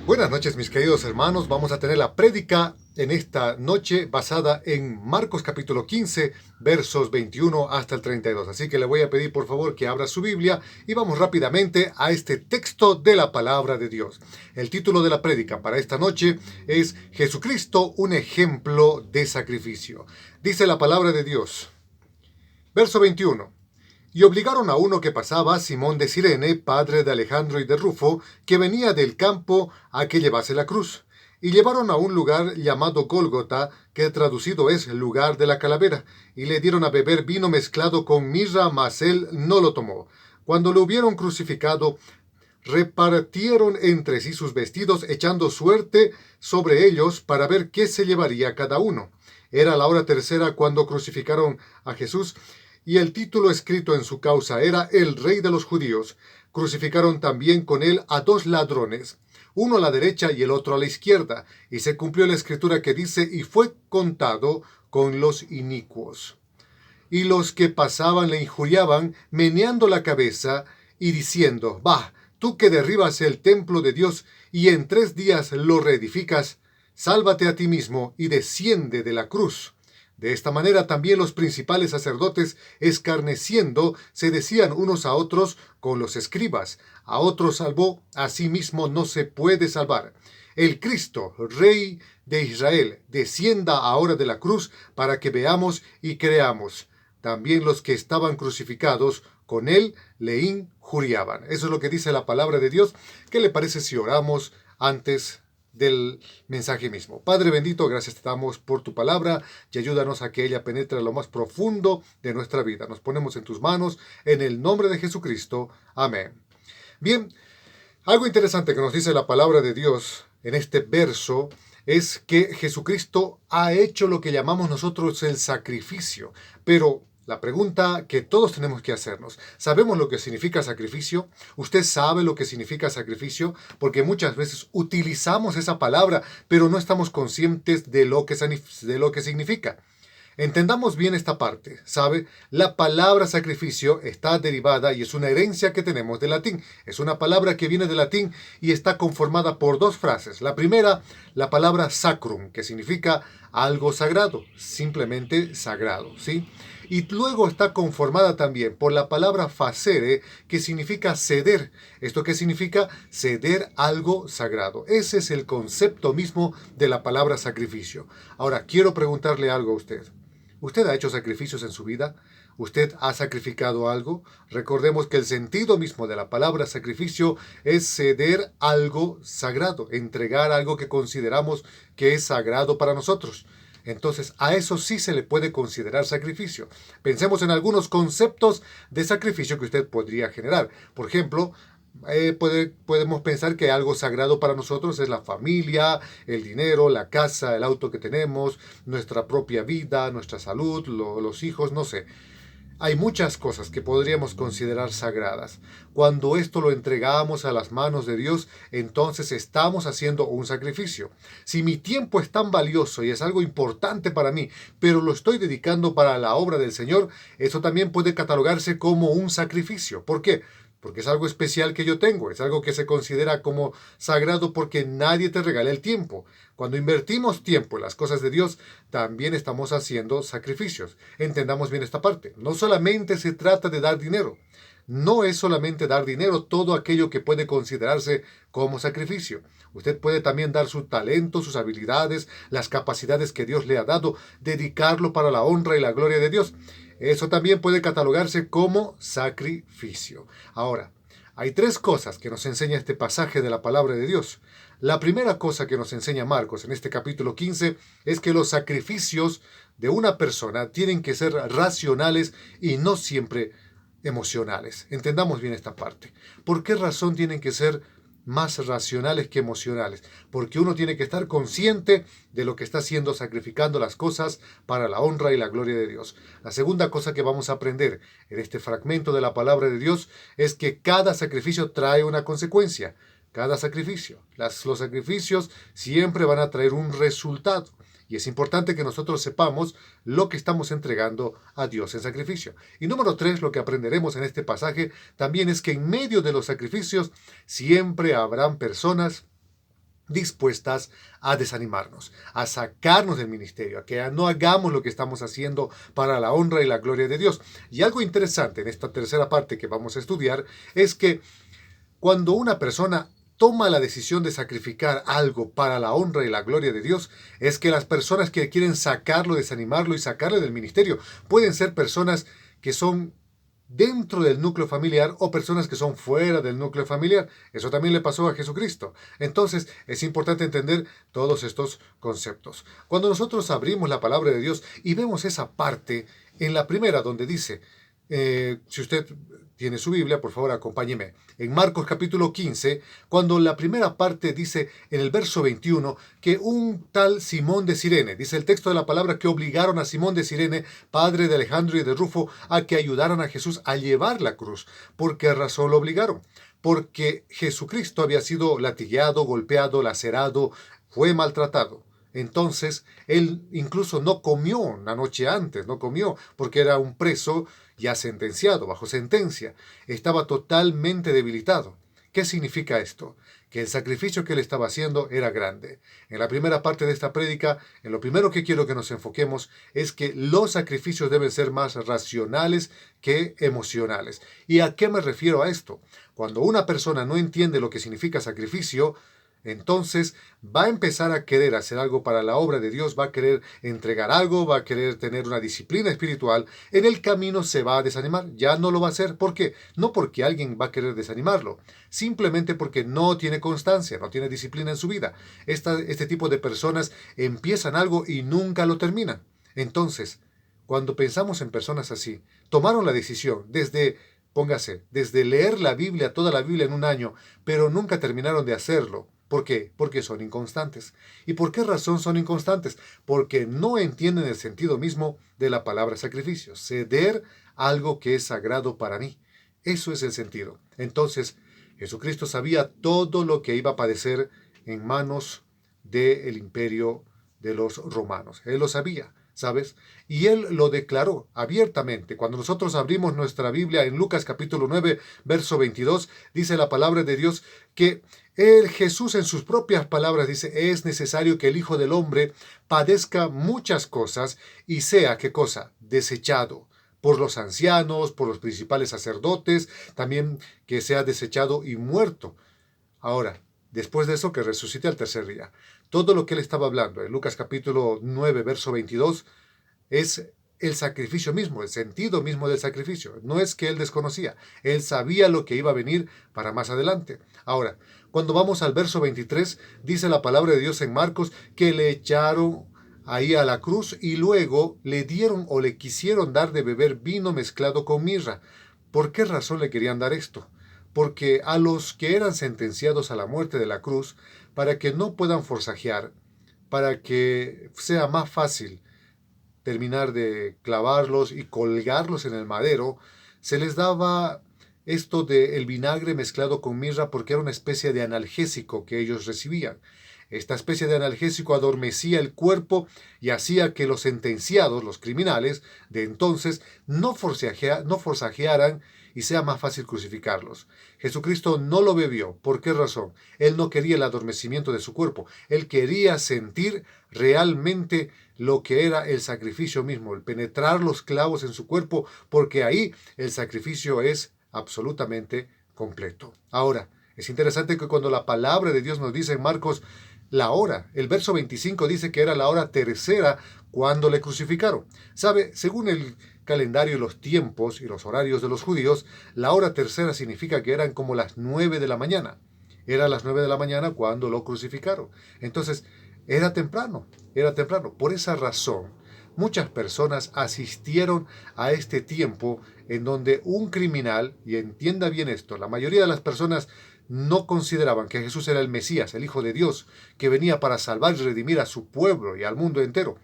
Buenas noches, mis queridos hermanos. Vamos a tener la prédica en esta noche basada en Marcos capítulo 15, versos 21 hasta el 32. Así que le voy a pedir por favor que abra su Biblia y vamos rápidamente a este texto de la palabra de Dios. El título de la prédica para esta noche es Jesucristo, un ejemplo de sacrificio. Dice la palabra de Dios. Verso 21. Y obligaron a uno que pasaba, Simón de Cirene, padre de Alejandro y de Rufo, que venía del campo, a que llevase la cruz. Y llevaron a un lugar llamado Gólgota, que traducido es lugar de la calavera, y le dieron a beber vino mezclado con mirra, mas él no lo tomó. Cuando lo hubieron crucificado, repartieron entre sí sus vestidos, echando suerte sobre ellos para ver qué se llevaría cada uno. Era la hora tercera cuando crucificaron a Jesús, y el título escrito en su causa era El Rey de los Judíos. Crucificaron también con él a dos ladrones, uno a la derecha y el otro a la izquierda, y se cumplió la escritura que dice, y fue contado con los inicuos. Y los que pasaban le injuriaban, meneando la cabeza y diciendo, bah, tú que derribas el templo de Dios y en 3 días lo reedificas, sálvate a ti mismo y desciende de la cruz. De esta manera también los principales sacerdotes, escarneciendo, se decían unos a otros con los escribas, a otros salvó, a sí mismo no se puede salvar. El Cristo, Rey de Israel, descienda ahora de la cruz para que veamos y creamos. También los que estaban crucificados con él le injuriaban. Eso es lo que dice la palabra de Dios. ¿Qué le parece si oramos antes del mensaje mismo? Padre bendito, gracias te damos por tu palabra y ayúdanos a que ella penetre a lo más profundo de nuestra vida. Nos ponemos en tus manos en el nombre de Jesucristo. Amén. Bien, algo interesante que nos dice la palabra de Dios en este verso es que Jesucristo ha hecho lo que llamamos nosotros el sacrificio. Pero la pregunta que todos tenemos que hacernos, ¿sabemos lo que significa sacrificio? ¿Usted sabe lo que significa sacrificio? Porque muchas veces utilizamos esa palabra, pero no estamos conscientes de lo que significa. Entendamos bien esta parte, ¿sabe? La palabra sacrificio está derivada y es una herencia que tenemos del latín. Es una palabra que viene del latín y está conformada por dos frases. La primera, la palabra sacrum, que significa algo sagrado, simplemente sagrado, ¿sí? Y luego está conformada también por la palabra facere, que significa ceder. ¿Esto qué significa? Ceder algo sagrado. Ese es el concepto mismo de la palabra sacrificio. Ahora, quiero preguntarle algo a usted. ¿Usted ha hecho sacrificios en su vida? ¿Usted ha sacrificado algo? Recordemos que el sentido mismo de la palabra sacrificio es ceder algo sagrado, entregar algo que consideramos que es sagrado para nosotros. Entonces, a eso sí se le puede considerar sacrificio. Pensemos en algunos conceptos de sacrificio que usted podría generar. Por ejemplo, podemos pensar que algo sagrado para nosotros es la familia, el dinero, la casa, el auto que tenemos, nuestra propia vida, nuestra salud, los hijos, no sé. Hay muchas cosas que podríamos considerar sagradas. Cuando esto lo entregamos a las manos de Dios, entonces estamos haciendo un sacrificio. Si mi tiempo es tan valioso y es algo importante para mí, pero lo estoy dedicando para la obra del Señor, eso también puede catalogarse como un sacrificio. ¿Por qué? Porque es algo especial que yo tengo, es algo que se considera como sagrado porque nadie te regala el tiempo. Cuando invertimos tiempo en las cosas de Dios, también estamos haciendo sacrificios. Entendamos bien esta parte. No solamente se trata de dar dinero. No es solamente dar dinero todo aquello que puede considerarse como sacrificio. Usted puede también dar su talento, sus habilidades, las capacidades que Dios le ha dado, dedicarlo para la honra y la gloria de Dios. Eso también puede catalogarse como sacrificio. Ahora, hay 3 cosas que nos enseña este pasaje de la palabra de Dios. La primera cosa que nos enseña Marcos en este capítulo 15 es que los sacrificios de una persona tienen que ser racionales y no siempre emocionales. Entendamos bien esta parte. ¿Por qué razón tienen que ser más racionales que emocionales? Porque uno tiene que estar consciente de lo que está haciendo, sacrificando las cosas para la honra y la gloria de Dios. La segunda cosa que vamos a aprender en este fragmento de la palabra de Dios es que cada sacrificio trae una consecuencia. Cada sacrificio. Los sacrificios siempre van a traer un resultado. Y es importante que nosotros sepamos lo que estamos entregando a Dios en sacrificio. Y número 3, lo que aprenderemos en este pasaje también es que en medio de los sacrificios siempre habrán personas dispuestas a desanimarnos, a sacarnos del ministerio, a que no hagamos lo que estamos haciendo para la honra y la gloria de Dios. Y algo interesante en esta tercera parte que vamos a estudiar es que cuando una persona toma la decisión de sacrificar algo para la honra y la gloria de Dios, es que las personas que quieren sacarlo, desanimarlo y sacarle del ministerio, pueden ser personas que son dentro del núcleo familiar o personas que son fuera del núcleo familiar. Eso también le pasó a Jesucristo. Entonces, es importante entender todos estos conceptos. Cuando nosotros abrimos la palabra de Dios y vemos esa parte en la primera donde dice, si usted tiene su Biblia, por favor acompáñeme. En Marcos capítulo 15, cuando la primera parte dice en el verso 21 que un tal Simón de Cirene, dice el texto de la palabra, que obligaron a Simón de Cirene, padre de Alejandro y de Rufo, a que ayudaran a Jesús a llevar la cruz. ¿Por qué razón lo obligaron? Porque Jesucristo había sido latigueado, golpeado, lacerado, fue maltratado. Entonces, él incluso no comió una noche antes, no comió, porque era un preso ya sentenciado, bajo sentencia. Estaba totalmente debilitado. ¿Qué significa esto? Que el sacrificio que él estaba haciendo era grande. En la primera parte de esta prédica, en lo primero que quiero que nos enfoquemos es que los sacrificios deben ser más racionales que emocionales. ¿Y a qué me refiero a esto? Cuando una persona no entiende lo que significa sacrificio, entonces va a empezar a querer hacer algo para la obra de Dios, va a querer entregar algo, va a querer tener una disciplina espiritual. En el camino se va a desanimar, ya no lo va a hacer. ¿Por qué? No porque alguien va a querer desanimarlo, simplemente porque no tiene constancia, no tiene disciplina en su vida. Este tipo de personas empiezan algo y nunca lo terminan. Entonces, cuando pensamos en personas así, tomaron la decisión desde leer la Biblia, toda la Biblia en un año, pero nunca terminaron de hacerlo. ¿Por qué? Porque son inconstantes. ¿Y por qué razón son inconstantes? Porque no entienden el sentido mismo de la palabra sacrificio. Ceder algo que es sagrado para mí. Eso es el sentido. Entonces, Jesucristo sabía todo lo que iba a padecer en manos del imperio de los romanos. Él lo sabía, ¿sabes? Y él lo declaró abiertamente. Cuando nosotros abrimos nuestra Biblia en Lucas capítulo 9, verso 22, dice la palabra de Dios que Jesús en sus propias palabras dice, es necesario que el Hijo del Hombre padezca muchas cosas y sea, ¿qué cosa? Desechado por los ancianos, por los principales sacerdotes, también que sea desechado y muerto. Ahora, después de eso, que resucite al tercer día. Todo lo que él estaba hablando en Lucas capítulo 9, verso 22, es el sacrificio mismo, el sentido mismo del sacrificio. No es que él desconocía, él sabía lo que iba a venir para más adelante. Ahora, cuando vamos al verso 23, dice la palabra de Dios en Marcos que le echaron ahí a la cruz y luego le dieron o le quisieron dar de beber vino mezclado con mirra. ¿Por qué razón le querían dar esto? Porque a los que eran sentenciados a la muerte de la cruz, para que no puedan forzajear, para que sea más fácil terminar de clavarlos y colgarlos en el madero, se les daba esto del vinagre mezclado con mirra porque era una especie de analgésico que ellos recibían. Esta especie de analgésico adormecía el cuerpo y hacía que los sentenciados, los criminales de entonces, no forzajearan y sea más fácil crucificarlos. Jesucristo no lo bebió. ¿Por qué razón? Él no quería el adormecimiento de su cuerpo. Él quería sentir realmente lo que era el sacrificio mismo, el penetrar los clavos en su cuerpo, porque ahí el sacrificio es absolutamente completo. Ahora, es interesante que cuando la palabra de Dios nos dice en Marcos la hora, el verso 25 dice que era la hora tercera cuando le crucificaron. ¿Sabe? Según el calendario y los tiempos y los horarios de los judíos, la hora tercera significa que eran como las 9 de la mañana. Era las 9 de la mañana cuando lo crucificaron. Entonces, era temprano, era temprano. Por esa razón, muchas personas asistieron a este tiempo en donde un criminal, y entienda bien esto, la mayoría de las personas no consideraban que Jesús era el Mesías, el Hijo de Dios, que venía para salvar y redimir a su pueblo y al mundo entero.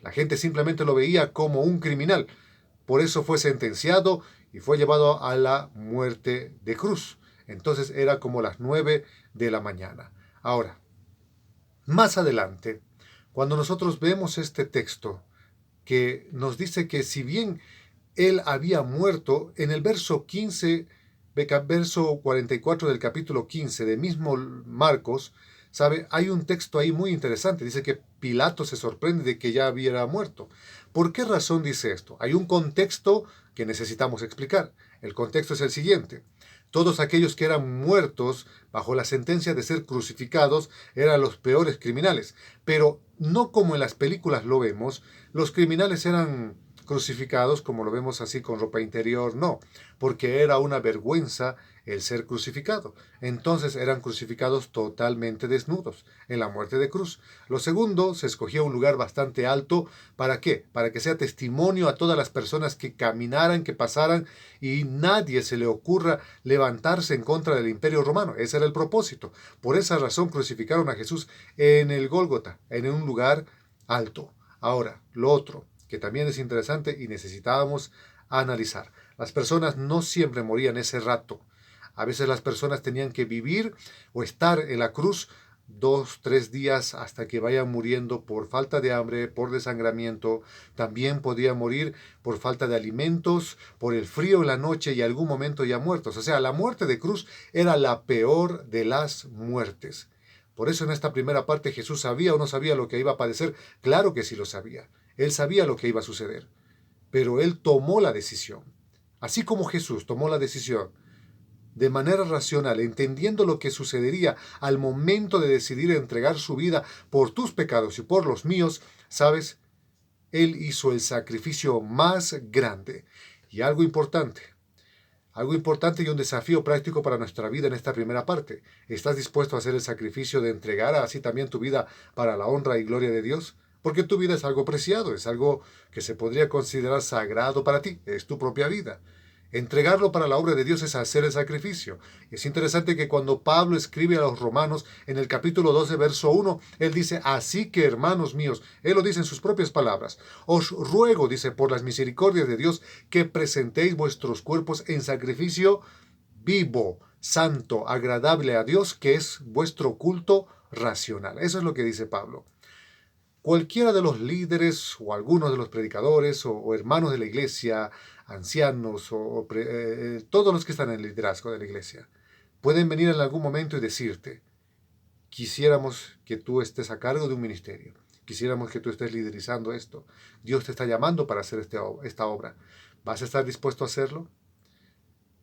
La gente simplemente lo veía como un criminal. Por eso fue sentenciado y fue llevado a la muerte de cruz. Entonces era como las 9 de la mañana. Ahora, más adelante, cuando nosotros vemos este texto que nos dice que si bien él había muerto, en el verso 15, verso 44 del capítulo 15 de mismo Marcos, ¿Sabe? Hay un texto ahí muy interesante. Dice que Pilato se sorprende de que ya hubiera muerto. ¿Por qué razón dice esto? Hay un contexto que necesitamos explicar. El contexto es el siguiente. Todos aquellos que eran muertos bajo la sentencia de ser crucificados eran los peores criminales. Pero no como en las películas lo vemos, los criminales eran crucificados como lo vemos así con ropa interior, no, porque era una vergüenza el ser crucificado. Entonces eran crucificados totalmente desnudos en la muerte de cruz. Lo segundo, se escogía un lugar bastante alto. ¿Para qué? Para que sea testimonio a todas las personas que caminaran, que pasaran y nadie se le ocurra levantarse en contra del imperio romano. Ese era el propósito. Por esa razón crucificaron a Jesús en el Gólgota, en un lugar alto. Ahora, lo otro, que también es interesante y necesitábamos analizar. Las personas no siempre morían ese rato. A veces las personas tenían que vivir o estar en la cruz 2, 3 días hasta que vayan muriendo por falta de hambre, por desangramiento. También podían morir por falta de alimentos, por el frío en la noche y algún momento ya muertos. O sea, la muerte de cruz era la peor de las muertes. Por eso en esta primera parte Jesús sabía o no sabía lo que iba a padecer. Claro que sí lo sabía. Él sabía lo que iba a suceder. Pero él tomó la decisión. Así como Jesús tomó la decisión de manera racional, entendiendo lo que sucedería al momento de decidir entregar su vida por tus pecados y por los míos, ¿sabes? Él hizo el sacrificio más grande. Y algo importante y un desafío práctico para nuestra vida en esta primera parte. ¿Estás dispuesto a hacer el sacrificio de entregar así también tu vida para la honra y gloria de Dios? Porque tu vida es algo preciado, es algo que se podría considerar sagrado para ti, es tu propia vida. Entregarlo para la obra de Dios es hacer el sacrificio. Es interesante que cuando Pablo escribe a los romanos en el capítulo 12, verso 1, él dice, así que hermanos míos, él lo dice en sus propias palabras, os ruego, dice, por las misericordias de Dios, que presentéis vuestros cuerpos en sacrificio vivo, santo, agradable a Dios, que es vuestro culto racional. Eso es lo que dice Pablo. Cualquiera de los líderes o algunos de los predicadores o hermanos de la iglesia, ancianos todos los que están en el liderazgo de la iglesia, pueden venir en algún momento y decirte, quisiéramos que tú estés a cargo de un ministerio, quisiéramos que tú estés liderizando esto, Dios te está llamando para hacer esta obra. ¿Vas a estar dispuesto a hacerlo?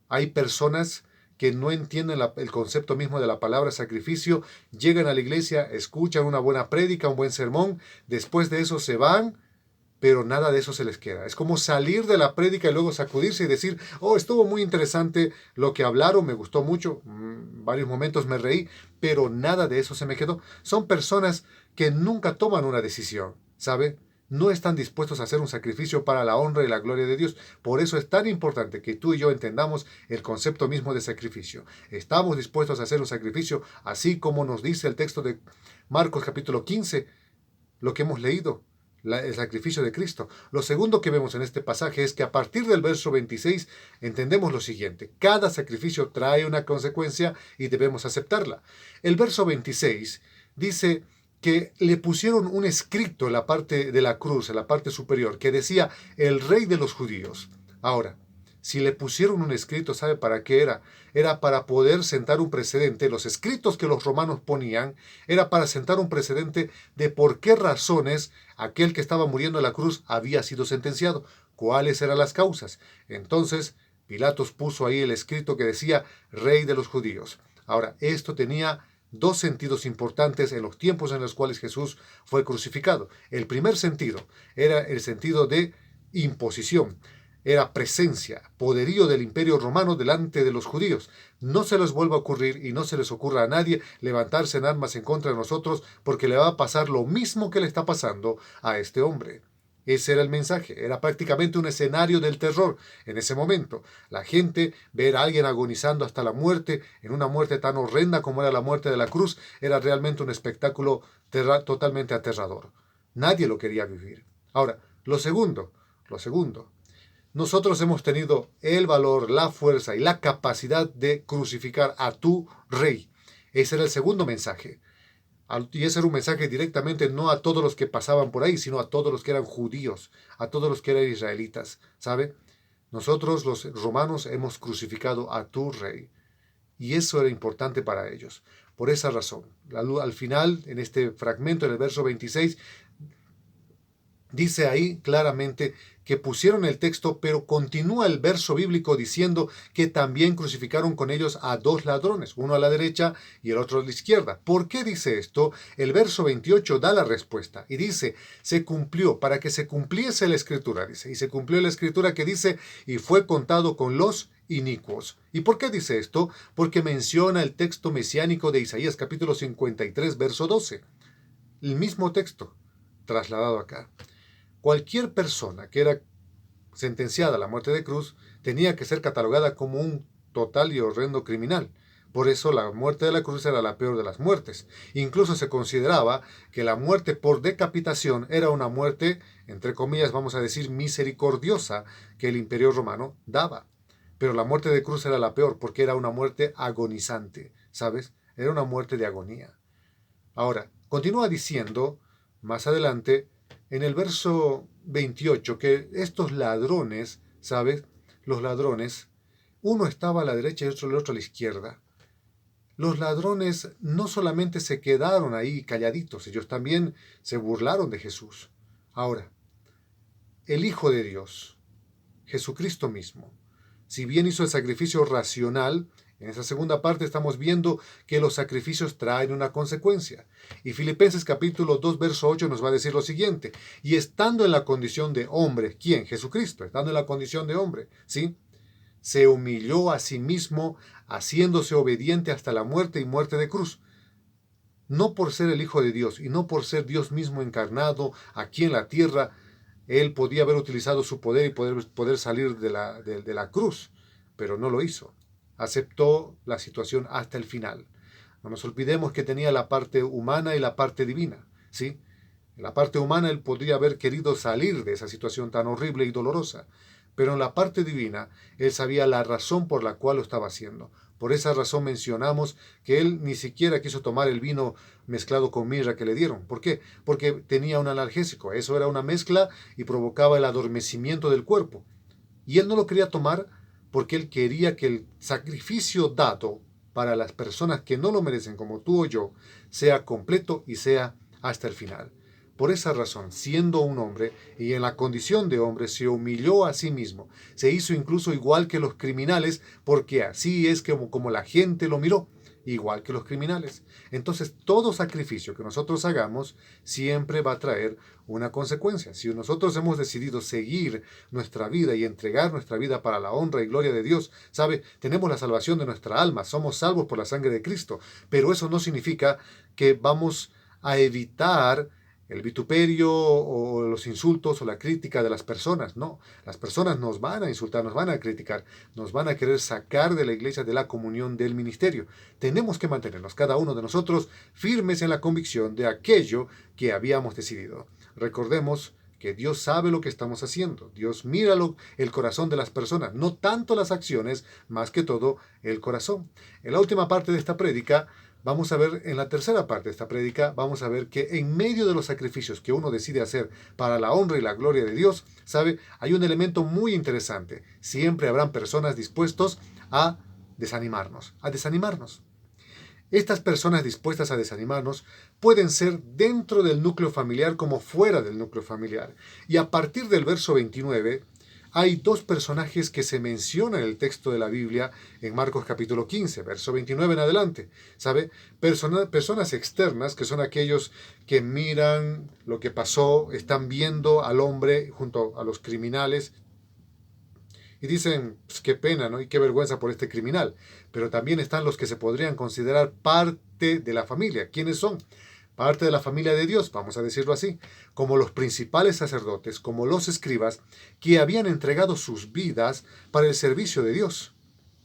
Hay personas que no entienden el concepto mismo de la palabra sacrificio, llegan a la iglesia, escuchan una buena prédica, un buen sermón, después de eso se van, pero nada de eso se les queda. Es como salir de la prédica y luego sacudirse y decir, oh, estuvo muy interesante lo que hablaron, me gustó mucho, varios momentos me reí, pero nada de eso se me quedó. Son personas que nunca toman una decisión, ¿sabe? No están dispuestos a hacer un sacrificio para la honra y la gloria de Dios. Por eso es tan importante que tú y yo entendamos el concepto mismo de sacrificio. Estamos dispuestos a hacer un sacrificio, así como nos dice el texto de Marcos capítulo 15, lo que hemos leído, el sacrificio de Cristo. Lo segundo que vemos en este pasaje es que a partir del verso 26 entendemos lo siguiente. Cada sacrificio trae una consecuencia y debemos aceptarla. El verso 26 dice que le pusieron un escrito en la parte de la cruz, en la parte superior, que decía el rey de los judíos. Ahora, si le pusieron un escrito, ¿sabe para qué era? Era para poder sentar un precedente. Los escritos que los romanos ponían era para sentar un precedente de por qué razones aquel que estaba muriendo en la cruz había sido sentenciado. ¿Cuáles eran las causas? Entonces, Pilatos puso ahí el escrito que decía Rey de los judíos. Ahora, esto tenía dos sentidos importantes en los tiempos en los cuales Jesús fue crucificado. El primer sentido era el sentido de imposición. Era presencia, poderío del imperio romano delante de los judíos. No se les vuelva a ocurrir y no se les ocurra a nadie levantarse en armas en contra de nosotros porque le va a pasar lo mismo que le está pasando a este hombre. Ese era el mensaje, era prácticamente un escenario del terror en ese momento. La gente, ver a alguien agonizando hasta la muerte, en una muerte tan horrenda como era la muerte de la cruz, era realmente un espectáculo totalmente aterrador. Nadie lo quería vivir. Ahora, lo segundo, nosotros hemos tenido el valor, la fuerza y la capacidad de crucificar a tu rey. Ese era el segundo mensaje. Y ese era un mensaje directamente no a todos los que pasaban por ahí, sino a todos los que eran judíos, a todos los que eran israelitas. ¿Sabe? Nosotros los romanos hemos crucificado a tu rey. Y eso era importante para ellos. Por esa razón, al final, en este fragmento, en el verso 26, dice ahí claramente que pusieron el texto, pero continúa el verso bíblico diciendo que también crucificaron con ellos a dos ladrones, uno a la derecha y el otro a la izquierda. ¿Por qué dice esto? El verso 28 da la respuesta y dice, se cumplió, para que se cumpliese la escritura, dice, y se cumplió la escritura que dice, y fue contado con los inicuos. ¿Y por qué dice esto? Porque menciona el texto mesiánico de Isaías capítulo 53, verso 12. El mismo texto trasladado acá. Cualquier persona que era sentenciada a la muerte de cruz tenía que ser catalogada como un total y horrendo criminal. Por eso la muerte de la cruz era la peor de las muertes. Incluso se consideraba que la muerte por decapitación era una muerte, entre comillas, vamos a decir, misericordiosa que el Imperio Romano daba. Pero la muerte de cruz era la peor porque era una muerte agonizante, ¿sabes? Era una muerte de agonía. Ahora, continúa diciendo más adelante en el verso 28 que estos ladrones, ¿sabes? Los ladrones, uno estaba a la derecha y el otro a la izquierda. Los ladrones no solamente se quedaron ahí calladitos, ellos también se burlaron de Jesús. Ahora, el Hijo de Dios, Jesucristo mismo, si bien hizo el sacrificio racional, en esa segunda parte estamos viendo que los sacrificios traen una consecuencia. Y Filipenses capítulo 2, verso 8 nos va a decir lo siguiente. Y estando en la condición de hombre, ¿quién? Jesucristo, estando en la condición de hombre, ¿sí? Se humilló a sí mismo, haciéndose obediente hasta la muerte y muerte de cruz. No por ser el Hijo de Dios y no por ser Dios mismo encarnado aquí en la tierra, él podía haber utilizado su poder y poder salir de la cruz, pero no lo hizo. Aceptó la situación hasta el final. No nos olvidemos que tenía la parte humana y la parte divina, ¿sí? En la parte humana él podría haber querido salir de esa situación tan horrible y dolorosa, pero en la parte divina él sabía la razón por la cual lo estaba haciendo. Por esa razón mencionamos que él ni siquiera quiso tomar el vino mezclado con mirra que le dieron. ¿Por qué? Porque tenía un analgésico. Eso era una mezcla y provocaba el adormecimiento del cuerpo. Y él no lo quería tomar porque él quería que el sacrificio dado para las personas que no lo merecen, como tú o yo, sea completo y sea hasta el final. Por esa razón, siendo un hombre y en la condición de hombre, se humilló a sí mismo. Se hizo incluso igual que los criminales, porque así es como la gente lo miró, igual que los criminales. Entonces, todo sacrificio que nosotros hagamos siempre va a traer una consecuencia. Si nosotros hemos decidido seguir nuestra vida y entregar nuestra vida para la honra y gloria de Dios, ¿sabe? Tenemos la salvación de nuestra alma, somos salvos por la sangre de Cristo, pero eso no significa que vamos a evitar el vituperio o los insultos o la crítica de las personas. No, las personas nos van a insultar, nos van a criticar, nos van a querer sacar de la iglesia, de la comunión, del ministerio. Tenemos que mantenernos, cada uno de nosotros, firmes en la convicción de aquello que habíamos decidido. Recordemos que Dios sabe lo que estamos haciendo. Dios mira el corazón de las personas, no tanto las acciones, más que todo el corazón. En la última parte de esta prédica, vamos a ver, en la tercera parte de esta prédica, vamos a ver que en medio de los sacrificios que uno decide hacer para la honra y la gloria de Dios, ¿sabe? Hay un elemento muy interesante. Siempre habrán personas dispuestos a desanimarnos, a desanimarnos. Estas personas dispuestas a desanimarnos pueden ser dentro del núcleo familiar como fuera del núcleo familiar. Y a partir del verso 29, hay dos personajes que se mencionan en el texto de la Biblia en Marcos capítulo 15, verso 29 en adelante. ¿Sabe? Personas externas, que son aquellos que miran lo que pasó, están viendo al hombre junto a los criminales y dicen, pues, qué pena, ¿no? Y qué vergüenza por este criminal. Pero también están los que se podrían considerar parte de la familia. ¿Quiénes son? Parte de la familia de Dios, vamos a decirlo así, como los principales sacerdotes, como los escribas, que habían entregado sus vidas para el servicio de Dios.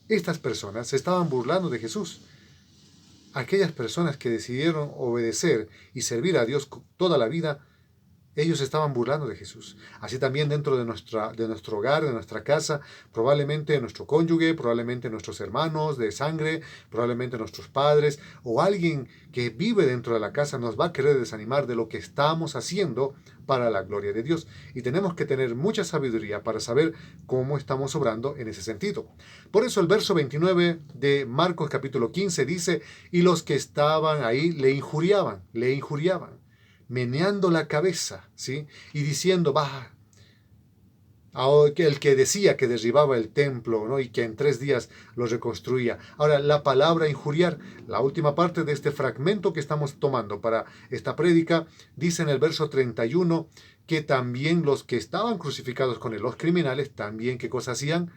Estas personas se estaban burlando de Jesús. Aquellas personas que decidieron obedecer y servir a Dios toda la vida, Ellos estaban burlando de Jesús. Así también dentro de nuestro hogar, de nuestra casa, probablemente nuestro cónyuge, probablemente nuestros hermanos de sangre, probablemente nuestros padres o alguien que vive dentro de la casa nos va a querer desanimar de lo que estamos haciendo para la gloria de Dios. Y tenemos que tener mucha sabiduría para saber cómo estamos obrando en ese sentido. Por eso el verso 29 de Marcos capítulo 15 dice, y los que estaban ahí le injuriaban, meneando la cabeza, ¿sí? Y diciendo, va, el que decía que derribaba el templo, ¿no? Y que en 3 días lo reconstruía. Ahora, la palabra injuriar, la última parte de este fragmento que estamos tomando para esta prédica, dice en el verso 31 que también los que estaban crucificados con él, los criminales, también, ¿qué cosa hacían?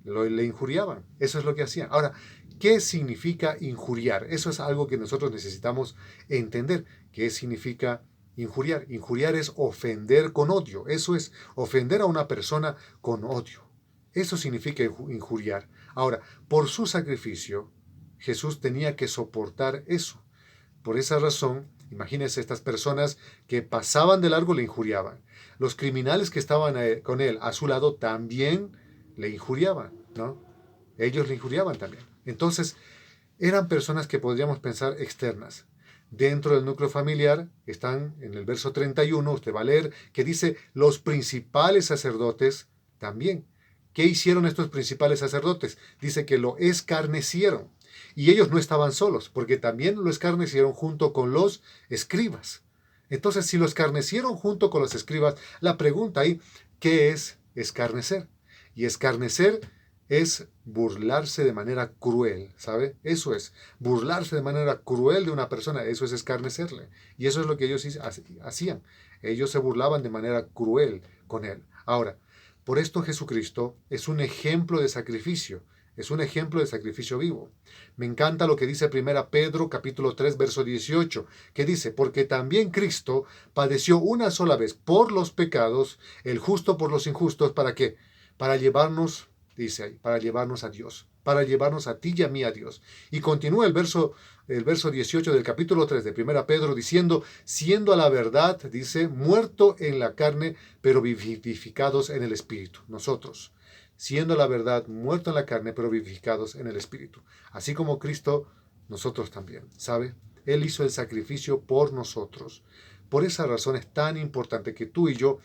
Le injuriaban. Eso es lo que hacían. Ahora, ¿qué significa injuriar? Eso es algo que nosotros necesitamos entender. ¿Qué significa injuriar? Injuriar es ofender con odio. Eso es ofender a una persona con odio. Eso significa injuriar. Ahora, por su sacrificio, Jesús tenía que soportar eso. Por esa razón, imagínense estas personas que pasaban de largo le injuriaban. Los criminales que estaban con él a su lado también le injuriaban, ¿no? Ellos le injuriaban también. Entonces, eran personas que podríamos pensar externas. Dentro del núcleo familiar están en el verso 31, usted va a leer, que dice, los principales sacerdotes también. ¿Qué hicieron estos principales sacerdotes? Dice que lo escarnecieron. Y ellos no estaban solos, porque también lo escarnecieron junto con los escribas. Entonces, si lo escarnecieron junto con los escribas, la pregunta ahí, ¿qué es escarnecer? Y escarnecer es burlarse de manera cruel, ¿sabe? Eso es, burlarse de manera cruel de una persona, eso es escarnecerle. Y eso es lo que ellos hacían. Ellos se burlaban de manera cruel con él. Ahora, por esto Jesucristo es un ejemplo de sacrificio. Es un ejemplo de sacrificio vivo. Me encanta lo que dice 1 Pedro capítulo 3 verso 18, que dice, porque también Cristo padeció una sola vez por los pecados, el justo por los injustos, ¿para qué? Para llevarnos, dice ahí, para llevarnos a Dios, para llevarnos a ti y a mí a Dios. Y continúa el verso 18 del capítulo 3 de 1 Pedro diciendo, siendo a la verdad, dice, muerto en la carne, pero vivificados en el Espíritu, nosotros. Siendo la verdad, muerto en la carne, pero vivificados en el Espíritu. Así como Cristo, nosotros también, ¿sabe? Él hizo el sacrificio por nosotros. Por esa razón es tan importante que tú y yo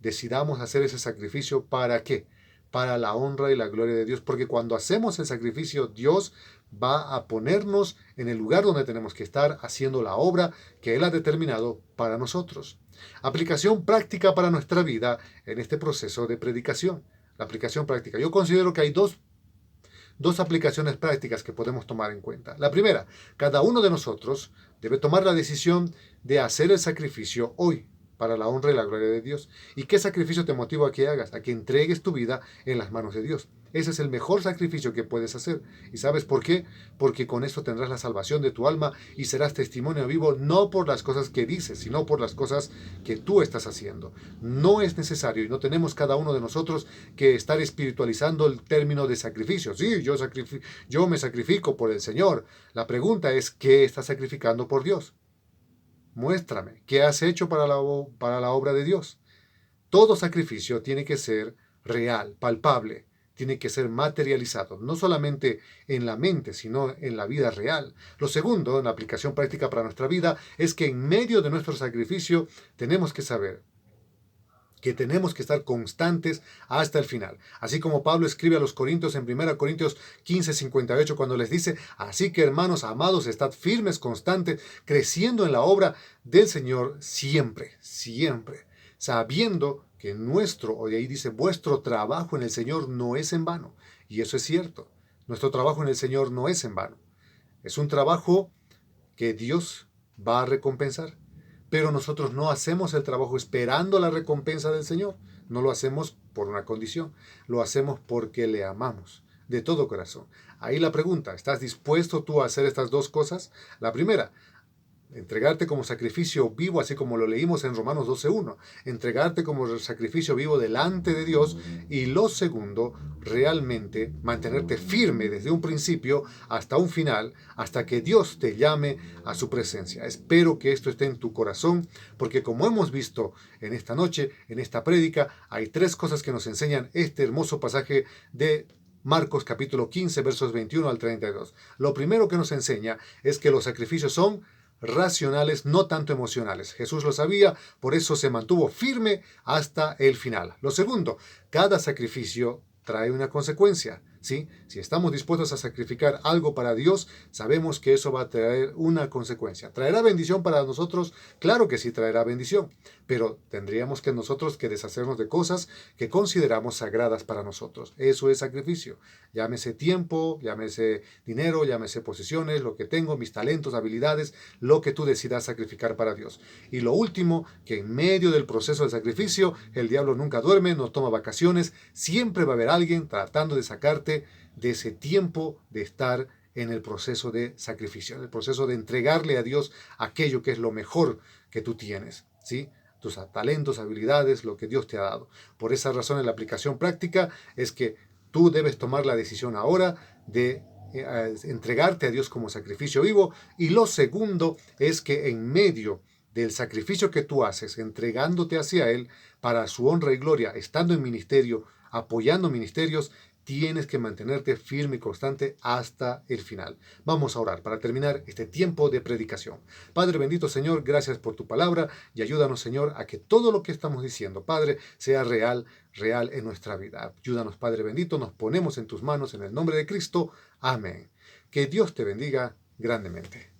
decidamos hacer ese sacrificio. ¿Para qué? Para la honra y la gloria de Dios. Porque cuando hacemos el sacrificio, Dios va a ponernos en el lugar donde tenemos que estar, haciendo la obra que Él ha determinado para nosotros. Aplicación práctica para nuestra vida en este proceso de predicación. La aplicación práctica. Yo considero que hay dos aplicaciones prácticas que podemos tomar en cuenta. La primera, cada uno de nosotros debe tomar la decisión de hacer el sacrificio hoy para la honra y la gloria de Dios. ¿Y qué sacrificio te motiva a que hagas? A que entregues tu vida en las manos de Dios. Ese es el mejor sacrificio que puedes hacer. ¿Y sabes por qué? Porque con eso tendrás la salvación de tu alma y serás testimonio vivo no por las cosas que dices, sino por las cosas que tú estás haciendo. No es necesario y no tenemos cada uno de nosotros que estar espiritualizando el término de sacrificio. Sí, yo me sacrifico por el Señor. La pregunta es, ¿qué estás sacrificando por Dios? Muéstrame, ¿qué has hecho para la obra de Dios? Todo sacrificio tiene que ser real, palpable, tiene que ser materializado, no solamente en la mente, sino en la vida real. Lo segundo, en la aplicación práctica para nuestra vida, es que en medio de nuestro sacrificio tenemos que saber que tenemos que estar constantes hasta el final. Así como Pablo escribe a los Corintios en 1 Corintios 15:58 cuando les dice, así que hermanos amados, estad firmes, constantes, creciendo en la obra del Señor siempre, siempre, sabiendo que o de ahí dice, vuestro trabajo en el Señor no es en vano. Y eso es cierto, nuestro trabajo en el Señor no es en vano. Es un trabajo que Dios va a recompensar. Pero nosotros no hacemos el trabajo esperando la recompensa del Señor. No lo hacemos por una condición. Lo hacemos porque le amamos de todo corazón. Ahí la pregunta, ¿estás dispuesto tú a hacer estas dos cosas? La primera, entregarte como sacrificio vivo, así como lo leímos en Romanos 12:1, entregarte como sacrificio vivo delante de Dios. Y lo segundo, realmente mantenerte firme desde un principio hasta un final, hasta que Dios te llame a su presencia. Espero que esto esté en tu corazón, porque como hemos visto en esta noche, en esta prédica, hay tres cosas que nos enseñan este hermoso pasaje de Marcos capítulo 15, versos 21 al 32. Lo primero que nos enseña es que los sacrificios son racionales, no tanto emocionales. Jesús lo sabía, por eso se mantuvo firme hasta el final. Lo segundo, cada sacrificio trae una consecuencia, ¿sí? Si estamos dispuestos a sacrificar algo para Dios, sabemos que eso va a traer una consecuencia. ¿Traerá bendición para nosotros? Claro que sí traerá bendición, pero tendríamos que nosotros que deshacernos de cosas que consideramos sagradas para nosotros. Eso es sacrificio. Llámese tiempo, llámese dinero, llámese posesiones, lo que tengo, mis talentos, habilidades, lo que tú decidas sacrificar para Dios. Y lo último, que en medio del proceso del sacrificio, el diablo nunca duerme, no toma vacaciones, siempre va a haber alguien tratando de sacarte de ese tiempo de estar en el proceso de sacrificio, en el proceso de entregarle a Dios aquello que es lo mejor que tú tienes, ¿sí? Tus talentos, habilidades, lo que Dios te ha dado. Por esa razón, en la aplicación práctica es que tú debes tomar la decisión ahora de entregarte a Dios como sacrificio vivo. Y lo segundo es que en medio del sacrificio que tú haces, entregándote hacia Él para su honra y gloria, estando en ministerio, apoyando ministerios, tienes que mantenerte firme y constante hasta el final. Vamos a orar para terminar este tiempo de predicación. Padre bendito Señor, gracias por tu palabra y ayúdanos Señor a que todo lo que estamos diciendo, Padre, sea real en nuestra vida. Ayúdanos Padre bendito, nos ponemos en tus manos en el nombre de Cristo. Amén. Que Dios te bendiga grandemente.